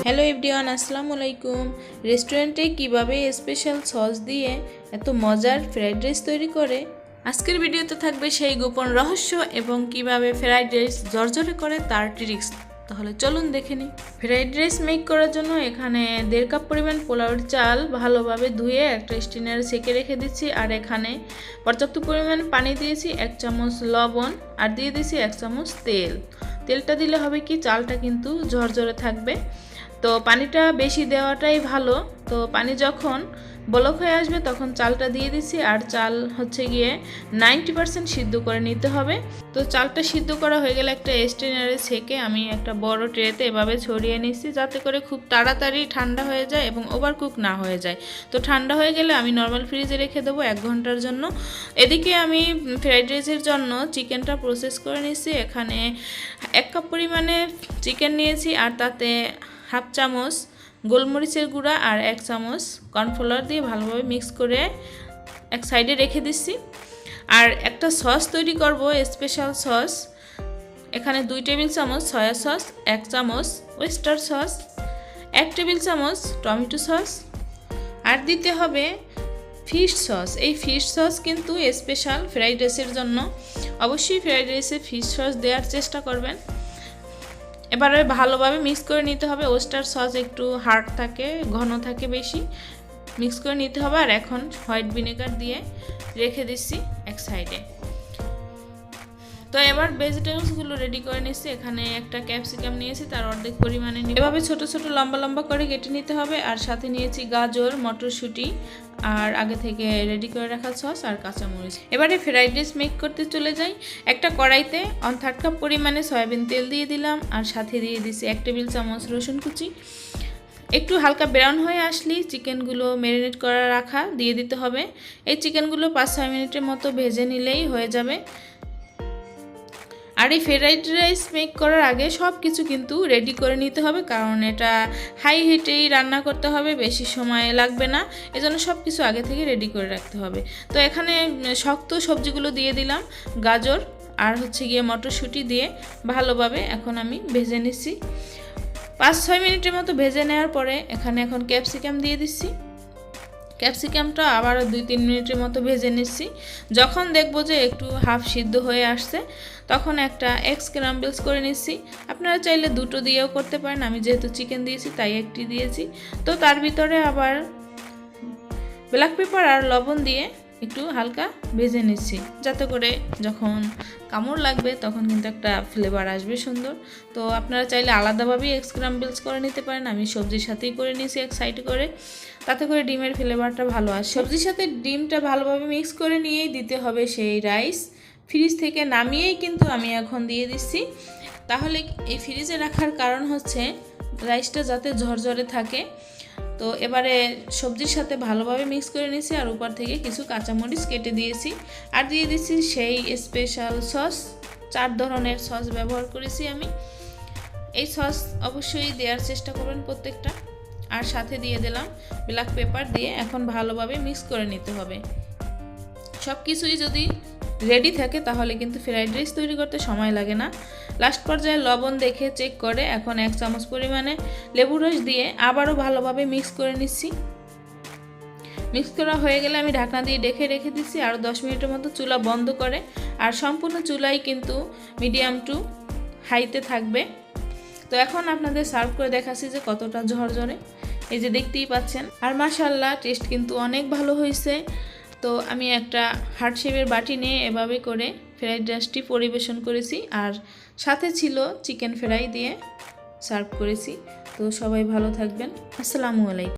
Hello everyone, আসসালামু আলাইকুম। রেস্টুরেন্টে কিভাবে স্পেশাল সস দিয়ে এত মজার ফ্রাইড রাইস তৈরি করে আজকের ভিডিওতে থাকবে সেই গোপন রহস্য এবং কিভাবে ফ্রাইড রাইস ঝরঝরে করে তার ট্রিক্স। তাহলে চলুন দেখে নিই। ফ্রাইড রাইস মেক করার জন্য এখানে 1.5 কাপ পরিমাণ পোলাওর চাল ভালোভাবে ধুয়ে একটা স্টিনারে সেঁকে রেখে দিচ্ছি। আর এখানে পর্যাপ্ত পরিমাণ পানি দিয়েছি, 1 চামচ লবণ আর দিয়ে দিয়েছি 1 চামচ তেলটা দিলে হবে কি চালটা কিন্তু ঝরঝরে থাকবে। তো পানিটা বেশি দেওয়াটাই ভালো। তো পানি যখন বলক হয়ে আসবে তখন চালটা দিয়ে দিচ্ছি। আর চাল হচ্ছে গিয়ে 90% সিদ্ধ করে নিতে হবে। তো চালটা সিদ্ধ করা হয়ে গেলে একটা স্ট্রেনারে ছেঁকে আমি একটা বড় ট্রেতে এভাবে ছড়িয়ে নিচ্ছি, যাতে করে খুব তাড়াতাড়ি ঠান্ডা হয়ে যায় এবং ওভারকুক না হয়ে যায়। তো ঠান্ডা হয়ে গেলে আমি নর্মাল ফ্রিজে রেখে দেবো 1 ঘন্টার জন্য। এদিকে আমি ফ্রাইড রাইসের জন্য চিকেনটা প্রসেস করে নিচ্ছি। এখানে 1 কাপ পরিমাণে চিকেন নিয়েছি আর তাতে 1/2 চামচ গোলমরিচের গুঁড়া আর 1 চামচ কর্নফ্লাওয়ার দিয়ে ভালোভাবে মিক্স করে এক সাইডে রেখে দিচ্ছি। আর একটা সস তৈরি করব, স্পেশাল সস। এখানে 2 টেবিল চামচ সয়া সস, 1 চামচ ওয়েস্টার সস, 1 টেবিল চামচ টমেটো সস আর দিতে হবে ফিশ সস। এই ফিশ সস কিন্তু স্পেশাল ফ্রাইড রাইসের জন্য। অবশ্যই ফ্রাইড রাইসে ফিশ সস দেওয়ার চেষ্টা করবেন। এবারে ভালোভাবে মিক্স করে নিতে হবে। ওয়েস্টার সস একটু হার্ড থাকে, ঘন থাকে বেশি, মিক্স করে নিতে হবে। আর এখন হোয়াইট ভিনেগার দিয়ে রেখে দিচ্ছি এক সাইডে। তো এবার ভেজিটেবলসগুলো রেডি করে নিচ্ছি। এখানে একটা ক্যাপসিকাম নিয়েছি, তার অর্ধেক পরিমাণে নিয়ে এভাবে ছোট ছোট লম্বা লম্বা করে কেটে নিতে হবে। আর সাথে নিয়েছি গাজর, মটরশুঁটি আর আগে থেকে রেডি করে রাখা সস আর কাঁচামরিচ। এবারে ফ্রাইড রাইস মেক করতে চলে যাই। একটা কড়াইতে 1/3 কাপ পরিমাণে সয়াবিন তেল দিয়ে দিলাম আর সাথে দিয়ে দিচ্ছি 1 টেবিল চামচ রসুন কুচি। একটু হালকা ব্রাউন হয়ে আসলেই চিকেনগুলো ম্যারিনেট করে রাখা দিয়ে দিতে হবে। এই চিকেনগুলো 5-6 মিনিটের মতো ভেজে নিলেই হয়ে যাবে। আর এই ফ্রাইড রাইস মেক করার আগে সব কিছু কিন্তু রেডি করে নিতে হবে, কারণ এটা হাই হিটেই রান্না করতে হবে, বেশি সময় লাগবে না। এজন্য সব কিছু আগে থেকে রেডি করে রাখতে হবে। তো এখানে শক্ত সবজিগুলো দিয়ে দিলাম, গাজর আর হচ্ছে গিয়ে মটরশুঁটি দিয়ে ভালোভাবে এখন আমি ভেজে নিচ্ছি। 5-6 মিনিটের মতো ভেজে নেওয়ার পরে এখানে এখন ক্যাপসিকাম দিয়ে দিচ্ছি। ক্যাপসিকামটা আবারও 2-3 মিনিটের মতো ভেজে নিচ্ছি। যখন দেখবো যে একটু হাফ সিদ্ধ হয়ে আসছে তখন একটা এগ স্ক্রাম্বলস করে নিচ্ছি। আপনারা চাইলে 2টো দিয়েও করতে পারেন, আমি যেহেতু চিকেন দিয়েছি তাই 1টি দিয়েছি। তো তার ভিতরে আবার ব্ল্যাক পেপার আর লবণ দিয়ে একটু হালকা ভেজে নিচ্ছি, যাতে করে যখন কামড় লাগবে তখন কিন্তু একটা ফ্লেভার আসবে সুন্দর। তো আপনারা চাইলে আলাদাভাবেই এগ স্ক্রাম্বলস করে নিতে পারেন, আমি সবজির সাথেই করে নিয়েছি এক সাইড করে, তাতে করে ডিমের ফ্লেভারটা ভালো আসে। সবজির সাথে ডিমটা ভালোভাবে মিক্স করে নিয়েই দিতে হবে সেই রাইস। ফ্রিজ থেকে নামিয়েই কিন্তু আমি এখন দিয়ে দিচ্ছি। তাহলে এই ফ্রিজে রাখার কারণ হচ্ছে রাইসটা যাতে ঝরঝরে থাকে। তো এবারে সবজির সাথে ভালোভাবে মিক্স করে নিয়েছি আর উপর থেকে কিছু কাঁচামরিচ কেটে দিয়েছি আর দিয়ে দিচ্ছি সেই স্পেশাল সস। 4 ধরনের সস ব্যবহার করেছি আমি। এই সস অবশ্যই দেওয়ার চেষ্টা করবেন প্রত্যেকটা। আর সাথে দিয়ে দিলাম ব্ল্যাক পেপার দিয়ে এখন ভালোভাবে মিক্স করে নিতে হবে। সব কিছুই যদি রেডি থাকে তাহলে কিন্তু ফ্রাইড রাইস তৈরি করতে সময় লাগে না। লাস্ট পর্যায়ে লবণ দেখে চেক করে এখন 1 চামচ পরিমাণে লেবুর রস দিয়ে আবারও ভালোভাবে মিক্স করে নিচ্ছি। মিক্স করা হয়ে গেলে আমি ঢাকনা দিয়ে ঢেকে রেখে দিচ্ছি আরও 10 মিনিটের মতো চুলা বন্ধ করে। আর সম্পূর্ণ চুলাই কিন্তু মিডিয়াম টু হাইতে থাকবে। তো এখন আপনাদের সার্ভ করে দেখাচ্ছি যে কতটা ঝরঝরে, এই যে দেখতেই পাচ্ছেন। আর মাশাআল্লাহ টেস্ট কিন্তু অনেক ভালো হয়েছে। তো আমি একটা হার্ট শেপের বাটি নিয়ে এভাবে করে ফ্রাইড রাইসটি পরিবেশন করেছি আর সাথে ছিল চিকেন ফ্রাই দিয়ে সার্ভ করেছি। তো সবাই ভালো থাকবেন। আসসালামু আলাইকুম।